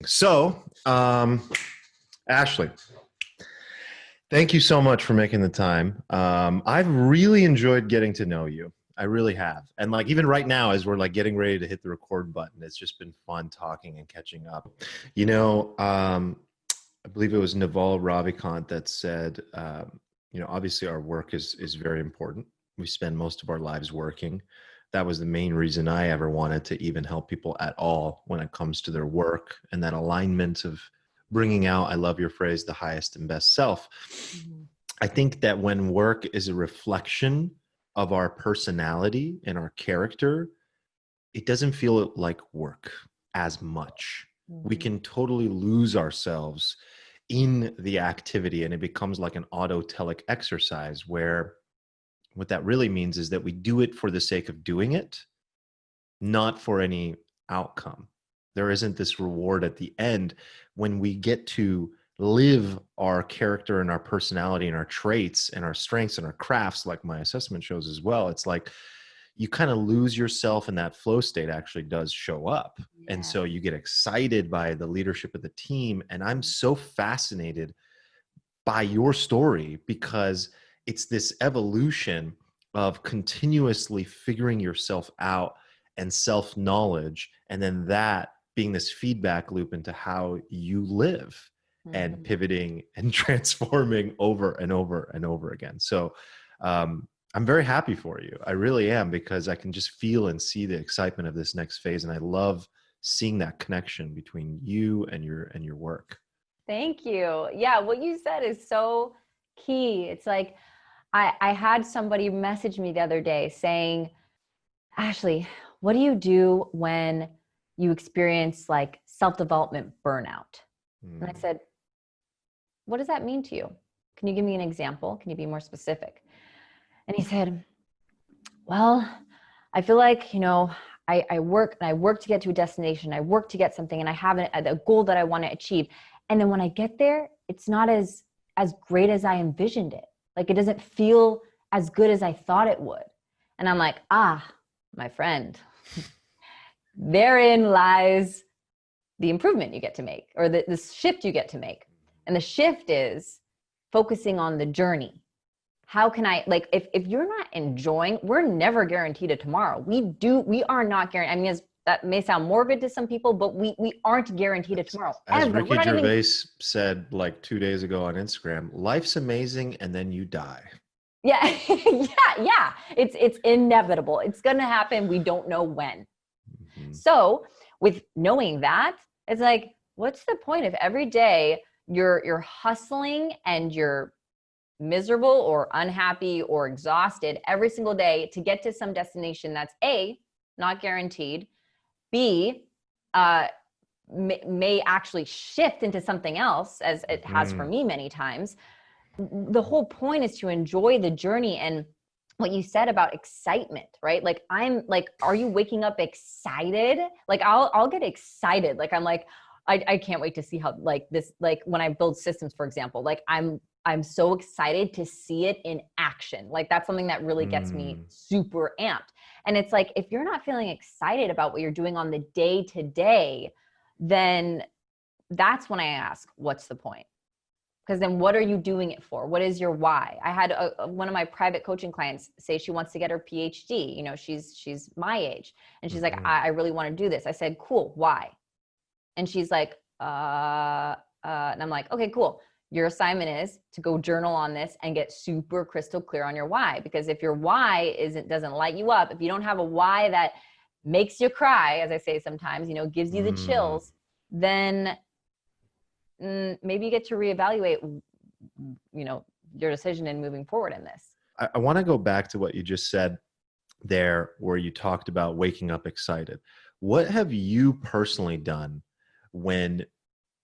So, Ashley, thank you so much for making the time. I've really enjoyed getting to know you. I really have. And like, even right now, as we're like getting ready to hit the record button, it's just been fun talking and catching up. I believe it was Naval Ravikant that said, obviously our work is very important. We spend most of our lives working. That was the main reason I ever wanted to even help people at all when it comes to their work and that alignment of bringing out, I love your phrase, the highest and best self. Mm-hmm. I think that when work is a reflection of our personality and our character, it doesn't feel like work as much. Mm-hmm. We can totally lose ourselves in the activity and it becomes like an autotelic exercise where what that really means is that we do it for the sake of doing it, not for any outcome. There isn't this reward at the end when we get to live our character and our personality and our traits and our strengths and our crafts, like my assessment shows as well. It's like you kind of lose yourself and that flow state actually does show up. Yeah. And so you get excited by the leadership of the team. And I'm so fascinated by your story because it's this evolution of continuously figuring yourself out and self-knowledge, and then that being this feedback loop into how you live and pivoting and transforming over and over and over again. So I'm very happy for you. I really am, because I can just feel and see the excitement of this next phase. And I love seeing that connection between you and your work. Thank you. Yeah, what you said is so key. It's like, I had somebody message me the other day saying, Ashley, what do you do when you experience like self-development burnout? And I said, what does that mean to you? Can you give me an example? Can you be more specific? And he said, well, I feel like, I work to get to a destination. I work to get something and I have a goal that I want to achieve. And then when I get there, it's not as great as I envisioned it. Like it doesn't feel as good as I thought it would. And I'm like, my friend, therein lies the improvement you get to make, or the shift you get to make. And the shift is focusing on the journey. How can I, like, if you're not enjoying, we're never guaranteed a tomorrow. We are not guaranteed. I mean, that may sound morbid to some people, but we aren't guaranteed a tomorrow. As Ricky Gervais said like 2 days ago on Instagram, life's amazing and then you die. Yeah. yeah. It's inevitable. It's going to happen. We don't know when. Mm-hmm. So with knowing that, it's like, what's the point if every day you're hustling and you're miserable or unhappy or exhausted every single day to get to some destination that's A, not guaranteed, B, may actually shift into something else, as it has for me many times. The whole point is to enjoy the journey. And what you said about excitement, right? Like, I'm like, are you waking up excited? Like I'll get excited. Like, I'm like, I can't wait to see how like this, like when I build systems, for example, like I'm so excited to see it in action. Like that's something that really gets me super amped. And it's like, if you're not feeling excited about what you're doing on the day to day, then that's when I ask, what's the point? Because then what are you doing it for? What is your why? I had one of my private coaching clients say she wants to get her PhD. She's my age. And she's like, I really want to do this. I said, cool. Why? And she's like, and I'm like, okay, cool. Your assignment is to go journal on this and get super crystal clear on your why. Because if your why doesn't light you up, if you don't have a why that makes you cry, as I say sometimes, gives you the chills, then maybe you get to reevaluate, your decision in moving forward in this. I want to go back to what you just said there, where you talked about waking up excited. What have you personally done when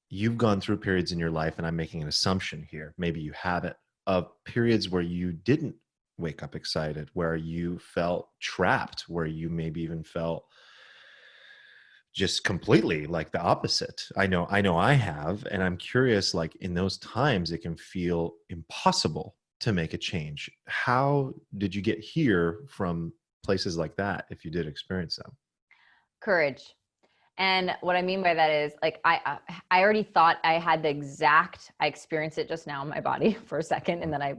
you've gone through periods in your life, and I'm making an assumption here, maybe you haven't, of periods where you didn't wake up excited, where you felt trapped, where you maybe even felt just completely like the opposite? I know I have, and I'm curious, like in those times, it can feel impossible to make a change. How did you get here from places like that, if you did experience them? Courage. And what I mean by that is like, I already thought I had I experienced it just now in my body for a second, and then I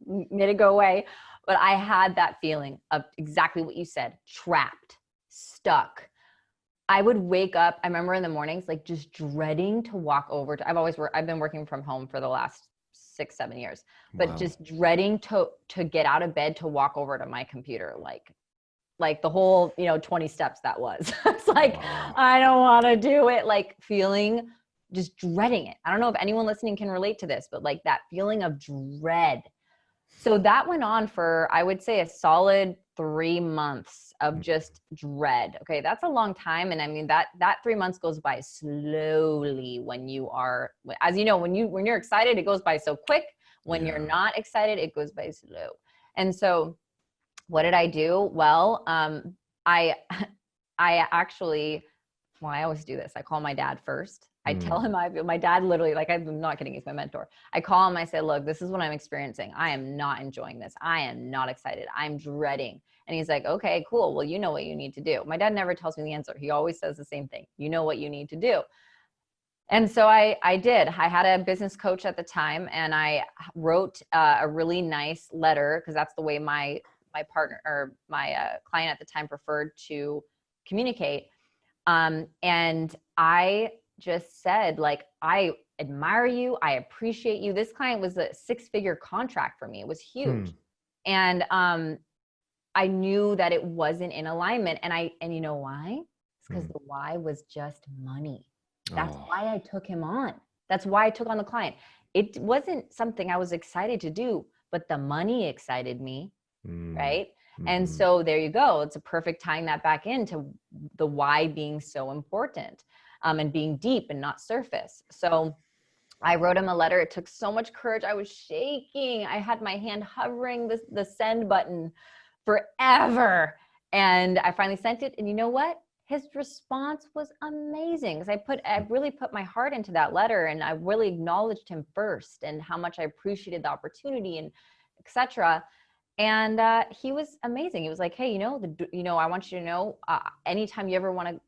made it go away. But I had that feeling of exactly what you said, trapped, stuck. I would wake up, I remember in the mornings, like just dreading to walk over to, I've been working from home for the last 6-7 years, but Wow. just dreading to get out of bed to walk over to my computer, like the whole, 20 steps that was. It's like, Wow. I don't want to do it, like feeling, just dreading it. I don't know if anyone listening can relate to this, but like that feeling of dread. So that went on for, I would say, a solid 3 months of just dread. Okay, that's a long time. And I mean, that 3 months goes by slowly when you are, as you know, when you're excited, it goes by so quick. When you're not excited, it goes by slow. And so what did I do? Well, I actually, well, I always do this. I call my dad first. I tell him my dad literally, like, I'm not kidding, he's my mentor. I call him, I say, look, this is what I'm experiencing. I am not enjoying this. I am not excited. I'm dreading. And he's like, okay, cool. Well, you know what you need to do. My dad never tells me the answer. He always says the same thing. You know what you need to do. And so I did. I had a business coach at the time, and I wrote a really nice letter, because that's the way my partner or my client at the time preferred to communicate. And I just said, like, I admire you. I appreciate you. This client was a 6-figure contract for me. It was huge. And I knew that it wasn't in alignment. And you know why? It's because the why was just money. That's why I took him on. That's why I took on the client. It wasn't something I was excited to do, but the money excited me. Right. And so there you go. It's a perfect tying that back into the why being so important, and being deep and not surface. So I wrote him a letter. It took so much courage. I was shaking. I had my hand hovering the send button forever. And I finally sent it. And you know what? His response was amazing, because I really put my heart into that letter, and I really acknowledged him first and how much I appreciated the opportunity and et cetera. And he was amazing. He was like, hey, I want you to know, anytime you ever want to,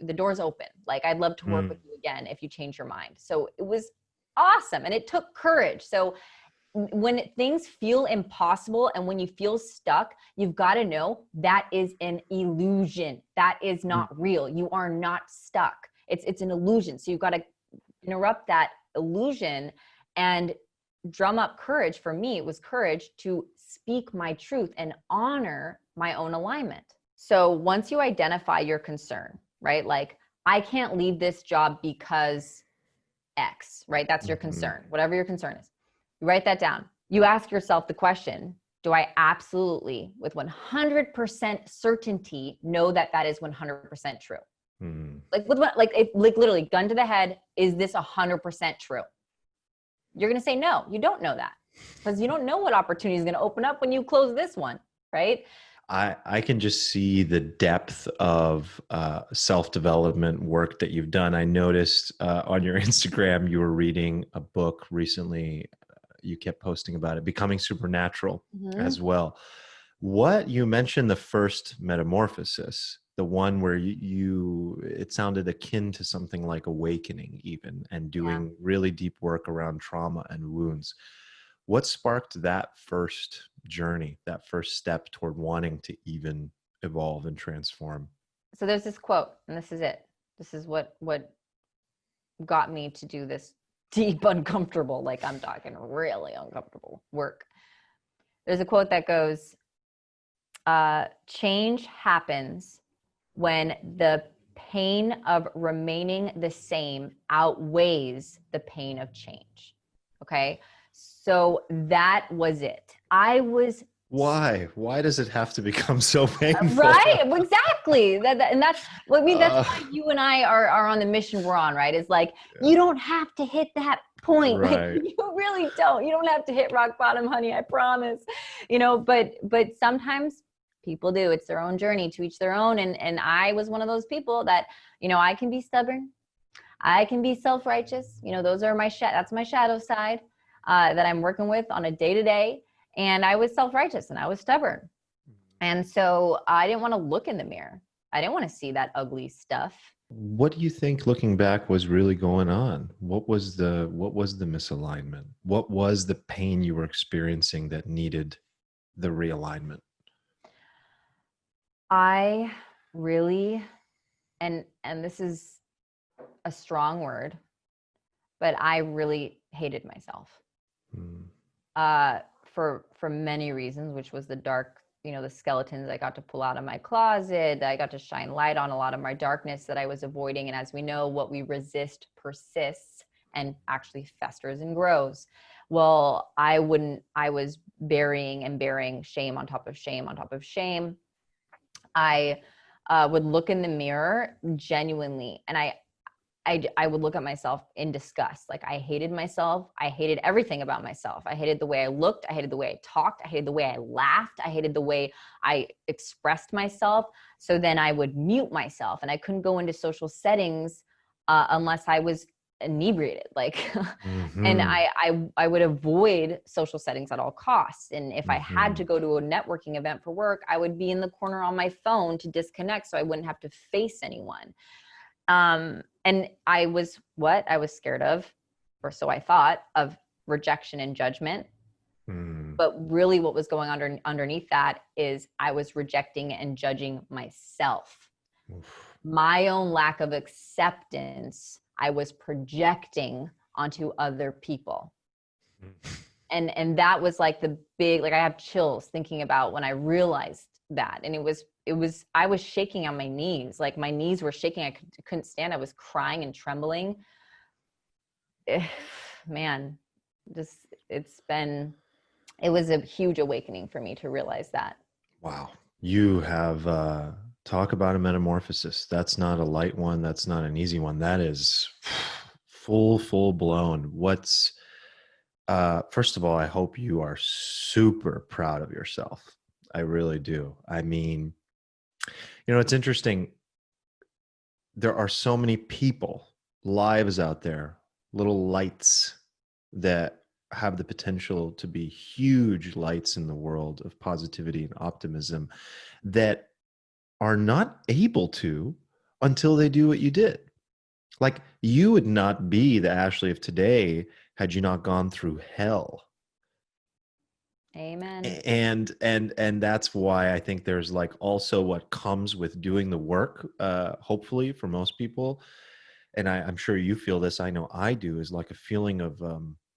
the door's open. Like, I'd love to work with you again if you change your mind. So it was awesome. And it took courage. So when things feel impossible and when you feel stuck, you've got to know that is an illusion. That is not real. You are not stuck. It's an illusion. So you've got to interrupt that illusion and drum up courage. For me, it was courage to speak my truth and honor my own alignment. So once you identify your concern, right? Like, I can't leave this job because X, right? That's your concern, whatever your concern is. You write that down. You ask yourself the question, do I absolutely, with 100% certainty, know that that is 100% true? Like literally gun to the head, is this 100% true? You're going to say, no, you don't know that, because you don't know what opportunity is going to open up when you close this one, right? I can just see the depth of self-development work that you've done. I noticed on your Instagram, you were reading a book recently. You kept posting about it, Becoming Supernatural as well. What you mentioned, the first metamorphosis, the one where it sounded akin to something like awakening even, and doing really deep work around trauma and wounds. What sparked that first journey, that first step toward wanting to even evolve and transform? So there's this quote, and this is it. This is what got me to do this deep, uncomfortable, like I'm talking really uncomfortable work. There's a quote that goes, change happens when the pain of remaining the same outweighs the pain of change. Okay. So that was it. Why does it have to become so painful? Right. Exactly. And that's what I mean. That's why you and I are on the mission we're on, right? It's like, you don't have to hit that point. Right. Like, you really don't. You don't have to hit rock bottom, honey. I promise. But sometimes people do. It's their own journey, to each their own. And I was one of those people that, I can be stubborn. I can be self-righteous. Those are that's my shadow side that I'm working with on a day-to-day. And I was self-righteous and I was stubborn. And so I didn't want to look in the mirror. I didn't want to see that ugly stuff. What do you think, looking back, was really going on? What was the misalignment? What was the pain you were experiencing that needed the realignment? I really, and this is a strong word, but I really hated myself. Mm. For many reasons, which was the dark, the skeletons I got to pull out of my closet. I got to shine light on a lot of my darkness that I was avoiding. And as we know, what we resist persists and actually festers and grows. Well, I was burying and bearing shame on top of shame on top of shame. I would look in the mirror genuinely, and I would look at myself in disgust. Like, I hated myself. I hated everything about myself. I hated the way I looked. I hated the way I talked. I hated the way I laughed. I hated the way I expressed myself. So then I would mute myself, and I couldn't go into social settings unless I was inebriated. Like, and Mm-hmm. I would avoid social settings at all costs. And if I had Mm-hmm. to go to a networking event for work, I would be in the corner on my phone to disconnect so I wouldn't have to face anyone. And I was scared of, or so I thought, of rejection and judgment. Mm. But really what was going on underneath that is I was rejecting and judging myself. Oof. My own lack of acceptance, I was projecting onto other people. And that was like the big, like, I have chills thinking about when I realized that. And I was shaking on my knees. Like, my knees were shaking. I couldn't stand. I was crying and trembling. Man, just, it was a huge awakening for me to realize that. Wow. You have talk about a metamorphosis. That's not a light one. That's not an easy one. That is full blown. What's first of all, I hope you are super proud of yourself. I really do. I mean, it's interesting. There are so many people, lives out there, little lights that have the potential to be huge lights in the world of positivity and optimism that are not able to until they do what you did. Like, you would not be the Ashley of today had you not gone through hell. Amen. And that's why I think there's like also what comes with doing the work, hopefully for most people, and I'm sure you feel this, I know I do, is like a feeling of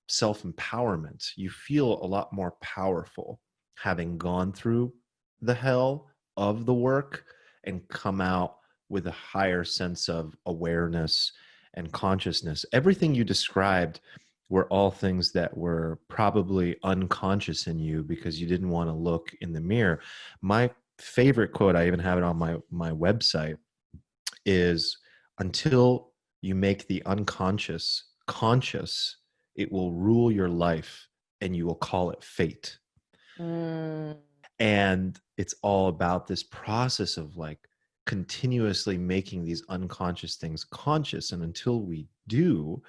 self-empowerment. You feel a lot more powerful having gone through the hell of the work and come out with a higher sense of awareness and consciousness. Everything you described were all things that were probably unconscious in you because you didn't want to look in the mirror. My favorite quote, I even have it on my website, is, until you make the unconscious conscious, it will rule your life and you will call it fate. Mm, And it's all about this process of like continuously making these unconscious things conscious. And until we do,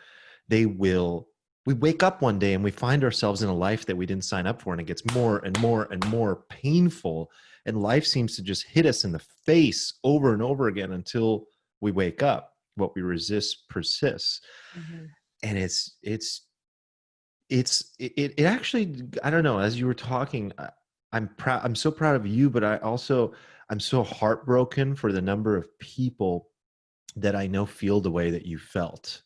we wake up one day and we find ourselves in a life that we didn't sign up for. And it gets more and more and more painful. And life seems to just hit us in the face over and over again until we wake up. What we resist persists. mm-hmm. And it actually, I don't know, as you were talking, I'm proud, I'm so proud of you, but I'm so heartbroken for the number of people that I know feel the way that you felt.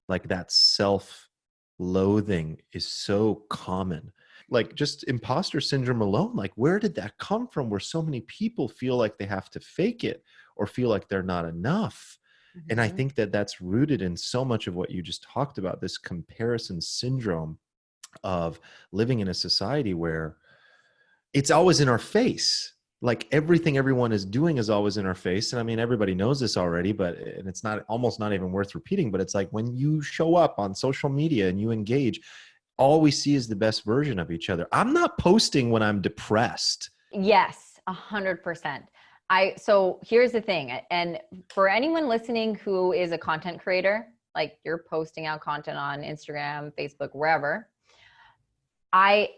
Like, that self-loathing is so common. Like, just imposter syndrome alone, like, where did that come from, where so many people feel like they have to fake it or feel like they're not enough? And I Mm-hmm. think that that's rooted in so much of what you just talked about, this comparison syndrome of living in a society where it's always in our face. Like, everything everyone is doing is always in our face. And I mean, everybody knows this already, and it's not, almost not even worth repeating, but it's like when you show up on social media and you engage, all we see is the best version of each other. I'm not posting when I'm depressed. Yes, 100%. So here's the thing. And for anyone listening who is a content creator, like, you're posting out content on Instagram, Facebook, wherever, I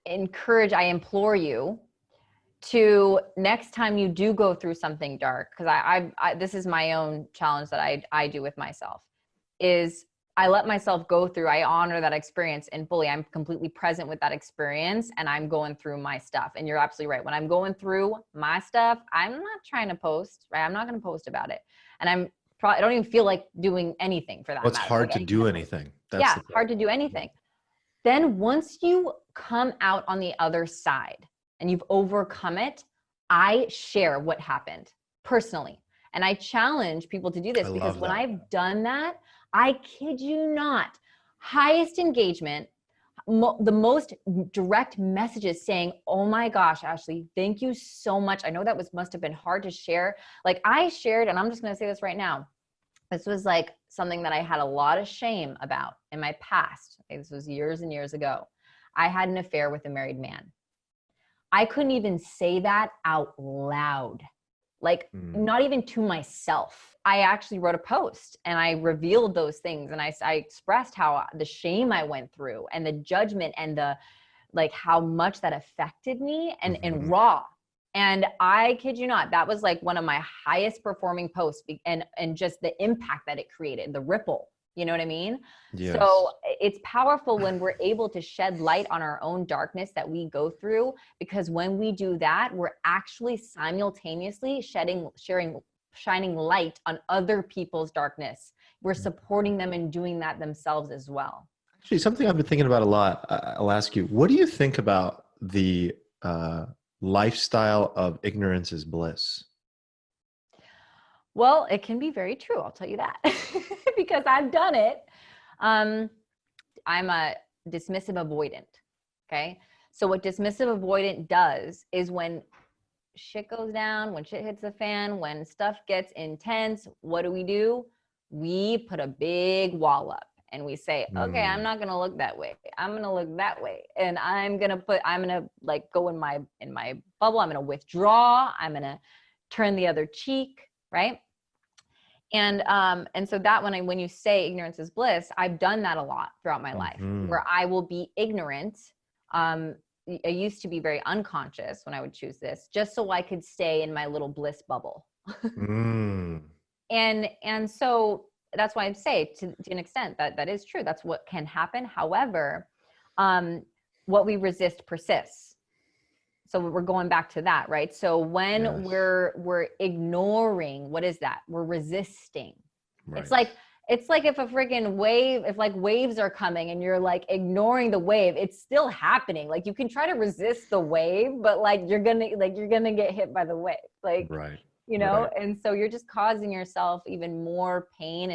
implore you to next time you do go through something dark, because I this is my own challenge that I do with myself, is I let myself go through, I honor that experience and fully, I'm completely present with that experience and I'm going through my stuff. And you're absolutely right. When I'm going through my stuff, I'm not trying to post, right? I'm not going to post about it. And I don't even feel like doing anything for that. Well, it's matter. hard like to do anything. That's yeah, the thing. hard to do anything. Then once you come out on the other side and you've overcome it, I share what happened personally. And I challenge people to do this because when I've done that, I kid you not, highest engagement, the most direct messages saying, oh my gosh, Ashley, thank you so much. I know that must have been hard to share. Like I shared, and I'm just going to say this right now. This was like something that I had a lot of shame about in my past. Okay, this was years and years ago. I had an affair with a married man. I couldn't even say that out loud, like not even to myself. I actually wrote a post and I revealed those things. And I expressed how the shame I went through and the judgment and the, like how much that affected me and raw. And I kid you not, that was like one of my highest performing posts and just the impact that it created, the ripple, you know what I mean? Yes. So it's powerful when we're able to shed light on our own darkness that we go through, because when we do that, we're actually simultaneously shining light on other people's darkness. We're supporting them and doing that themselves as well. Actually, something I've been thinking about a lot, I'll ask you, what do you think about the lifestyle of ignorance is bliss? Well, it can be very true. I'll tell you that because I've done it. I'm a dismissive avoidant. Okay. So what dismissive avoidant does is when shit goes down, when shit hits the fan, when stuff gets intense, what do? We put a big wall up and we say, okay, I'm not going to look that way. I'm going to look that way. And I'm going to like go in my bubble. I'm going to withdraw. I'm going to turn the other cheek. Right. And so that when you say ignorance is bliss, I've done that a lot throughout my life where I will be ignorant. I used to be very unconscious when I would choose this, just so I could stay in my little bliss bubble. And so that's why I'd say to an extent that is true. That's what can happen. However, what we resist persists. So we're going back to that, right? So when we're ignoring, what is that? We're resisting. Right. It's like if a freaking wave, if like waves are coming and you're like ignoring the wave, it's still happening. Like you can try to resist the wave, but like you're gonna get hit by the wave. Like, right. You know, right. And so you're just causing yourself even more pain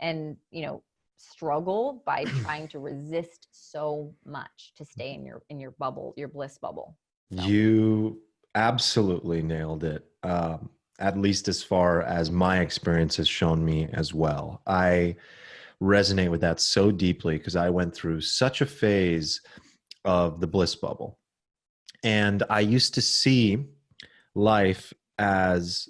and you know, struggle by trying to resist so much to stay in your bubble, your bliss bubble. So. You absolutely nailed it. At least as far as my experience has shown me as well. I resonate with that so deeply because I went through such a phase of the bliss bubble. And I used to see life as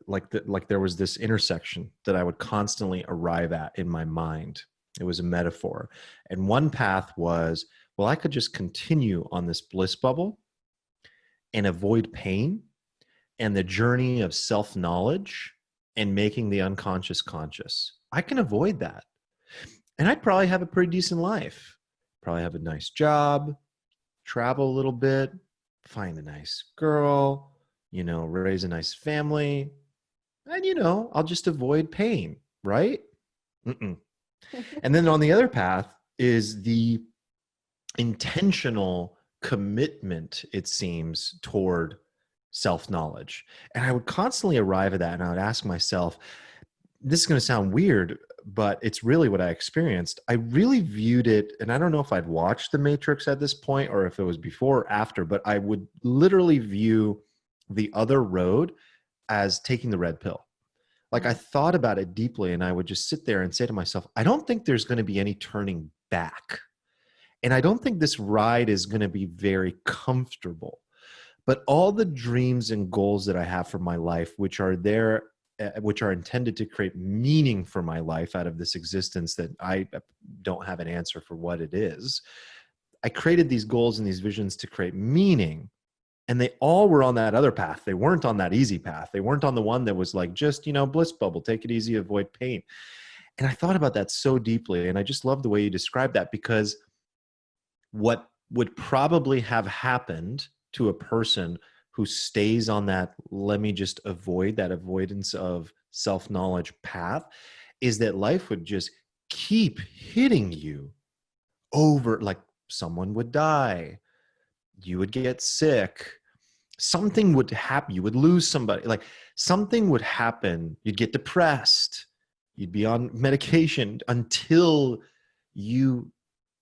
like there was this intersection that I would constantly arrive at in my mind. It was a metaphor. And one path was, well, I could just continue on this bliss bubble and avoid pain and the journey of self-knowledge and making the unconscious conscious. I can avoid that. And I'd probably have a pretty decent life. Probably have a nice job, travel a little bit, find a nice girl, you know, raise a nice family, and, you know, I'll just avoid pain, right? And then on the other path is the intentional commitment, it seems, toward self-knowledge. And I would constantly arrive at that and I would ask myself, this is going to sound weird, but it's really what I experienced. I really viewed it, and I don't know if I'd watched The Matrix at this point or if it was before or after, but I would literally view the other road as taking the red pill. Like I thought about it deeply and I would just sit there and say to myself, I don't think there's going to be any turning back. And I don't think this ride is going to be very comfortable. But all the dreams and goals that I have for my life, which are intended to create meaning for my life out of this existence that I don't have an answer for what it is. I created these goals and these visions to create meaning. And they all were on that other path. They weren't on that easy path. They weren't on the one that was like, just, bliss bubble, take it easy, avoid pain. And I thought about that so deeply. And I just love the way you described that, because what would probably have happened to a person who stays on that, let me just avoid, that avoidance of self-knowledge path, is that life would just keep hitting you over. Like, someone would die, you would get sick, something would happen, you would lose somebody, like something would happen, you'd get depressed, you'd be on medication until you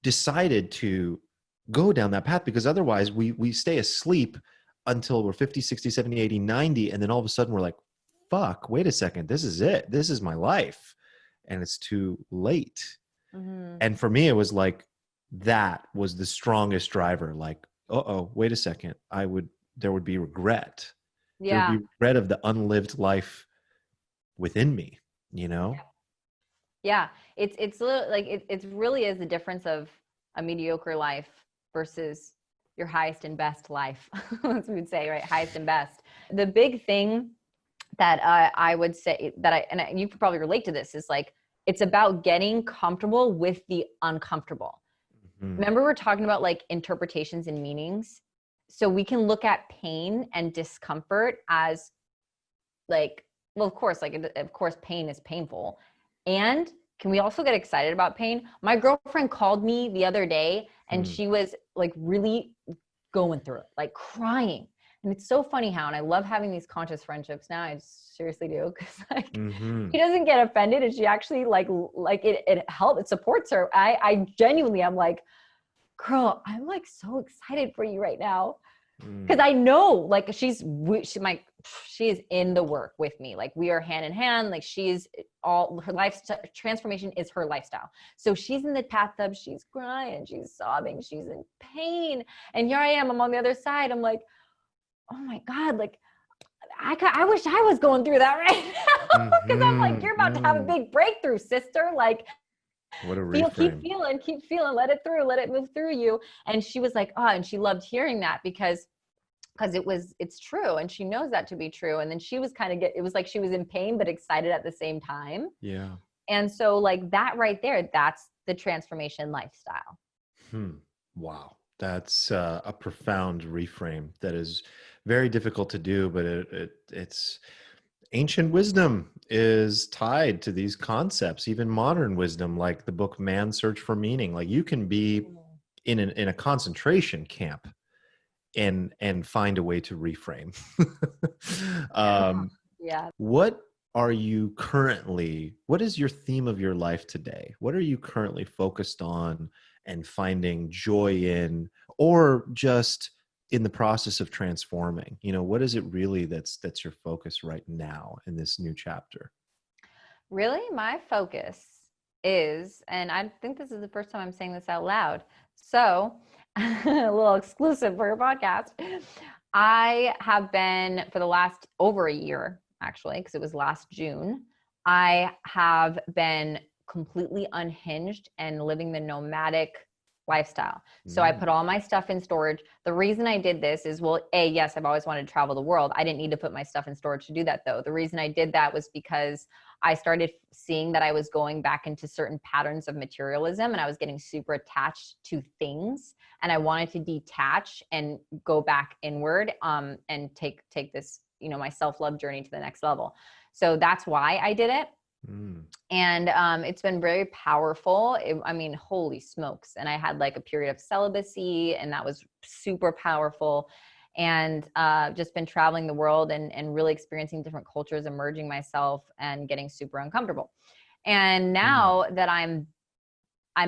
decided to go down that path. Because otherwise we stay asleep until we're 50, 60, 70, 80, 90. And then all of a sudden we're like, fuck, wait a second, this is it. This is my life. And it's too late. Mm-hmm. And for me, it was like, that was the strongest driver. Like, wait a second. There would be regret. Yeah. There would be regret of the unlived life within me, Yeah. It's like, it really is the difference of a mediocre life versus your highest and best life. As we would say, right? Highest and best. The big thing that I would say that and you could probably relate to this, is like, it's about getting comfortable with the uncomfortable. Mm-hmm. Remember, we're talking about like interpretations and meanings. So we can look at pain and discomfort as like, well, of course, pain is painful. And can we also get excited about pain? My girlfriend called me the other day and she was like really going through it, like crying. And it's so funny how, and I love having these conscious friendships now. I seriously do. Cause like she doesn't get offended, and she actually like it helps, it supports her. I genuinely, I'm like, girl, I'm like so excited for you right now. Cause I know like she is in the work with me. Like we are hand in hand. Like she's all, her life transformation is her lifestyle. So she's in the bathtub, she's crying, she's sobbing, she's in pain. And here I am, I'm on the other side. I'm like, oh my God, like I wish I was going through that right now. Cause I'm like, you're about to have a big breakthrough, sister. Like, what a reframe. keep feeling, let it through, let it move through you. And she was like, oh, and she loved hearing that because it's true. And she knows that to be true. And then she was it was like she was in pain, but excited at the same time. Yeah. And so like that right there, that's the transformation lifestyle. Wow. That's a profound reframe that is very difficult to do, but it's ancient wisdom is tied to these concepts, even modern wisdom, like the book Man's Search for Meaning. Like you can be in a concentration camp and find a way to reframe. Yeah. What is your theme of your life today? What are you currently focused on and finding joy in, or just in the process of transforming? What is it really that's your focus right now in this new chapter? Really, my focus is, and I think this is the first time I'm saying this out loud, so a little exclusive for your podcast. I have been, for the last over a year, actually, because it was last June, I have been completely unhinged and living the nomadic lifestyle. So I put all my stuff in storage. The reason I did this is, well, yes, I've always wanted to travel the world. I didn't need to put my stuff in storage to do that though. The reason I did that was because I started seeing that I was going back into certain patterns of materialism, and I was getting super attached to things, and I wanted to detach and go back inward, and take this, my self-love journey to the next level. So that's why I did it. And it's been very powerful. Holy smokes. And I had like a period of celibacy, and that was super powerful. And just been traveling the world and really experiencing different cultures, immersing myself and getting super uncomfortable. And now that I'm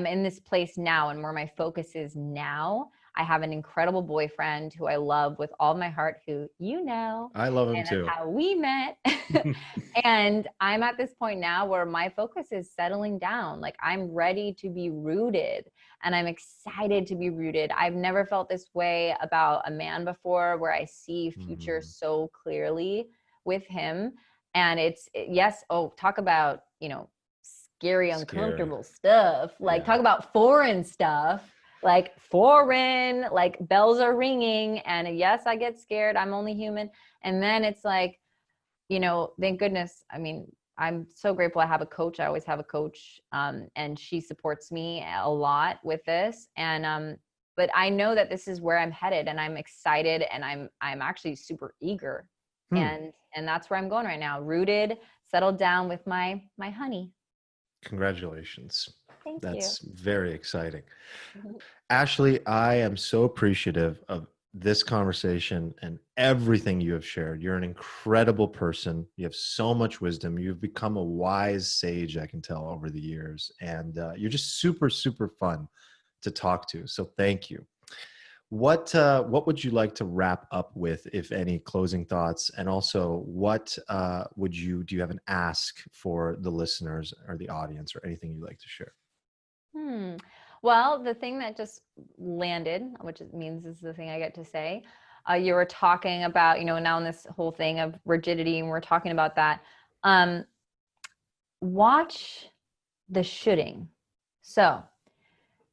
in this place now, and where my focus is now, I have an incredible boyfriend who I love with all my heart, who I love him too. That's how we met. And I'm at this point now where my focus is settling down. Like I'm ready to be rooted, and I'm excited to be rooted. I've never felt this way about a man before, where I see future so clearly with him. And talk about, scary, uncomfortable stuff. Like talk about foreign stuff. like foreign, like bells are ringing. And yes, I get scared. I'm only human. And then it's like, you know, thank goodness. I mean, I'm so grateful I have a coach. I always have a coach. And she supports me a lot with this. And, but I know that this is where I'm headed, and I'm excited, and I'm actually super eager. And that's where I'm going right now. Rooted, settled down with my honey. Congratulations. Thank That's you. very exciting. Ashley, I am so appreciative of this conversation and everything you have shared. You're an incredible person. You have so much wisdom. You've become a wise sage, I can tell, over the years. And you're just super, super fun to talk to. So thank you. What would you like to wrap up with, if any, closing thoughts? And also, what do you have an ask for the listeners or the audience, or anything you'd like to share? Well, the thing that just landed, which it means is the thing I get to say, you were talking about, you know, now in this whole thing of rigidity, and we're talking about that. Watch the shoulding. So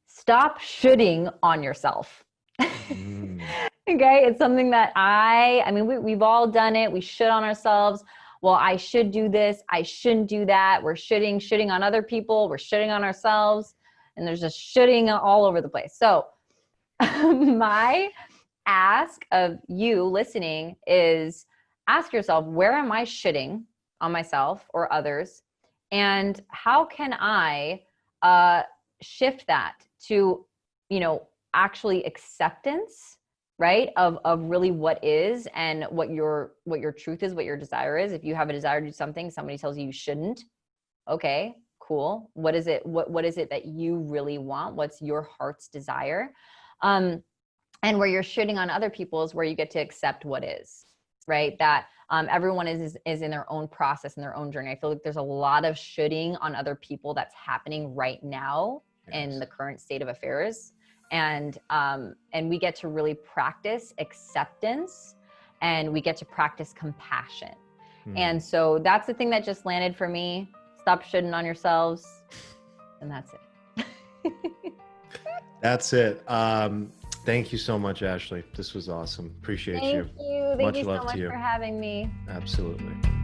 stop shoulding on yourself. Okay. It's something that I mean, we've all done it. We should on ourselves. Well, I should do this. I shouldn't do that. We're shoulding on other people. We're shoulding on ourselves. And there's just shoulding all over the place. So my ask of you listening is, ask yourself, where am I shoulding on myself or others? And how can I shift that to, you know, actually acceptance, right? Of really what is, and what your truth is, what your desire is. If you have a desire to do something, somebody tells you shouldn't. Okay, cool. What is it? What is it that you really want? What's your heart's desire? And where you're shitting on other people is where you get to accept what is, right? That everyone is in their own process and their own journey. I feel like there's a lot of shitting on other people that's happening right now in the current state of affairs. And we get to really practice acceptance, and we get to practice compassion. And so that's the thing that just landed for me. Stop shitting on yourselves. And that's it. That's it. Thank you so much, Ashley. This was awesome. Appreciate you. Thank you. Thank you so much to you. for having me. Absolutely.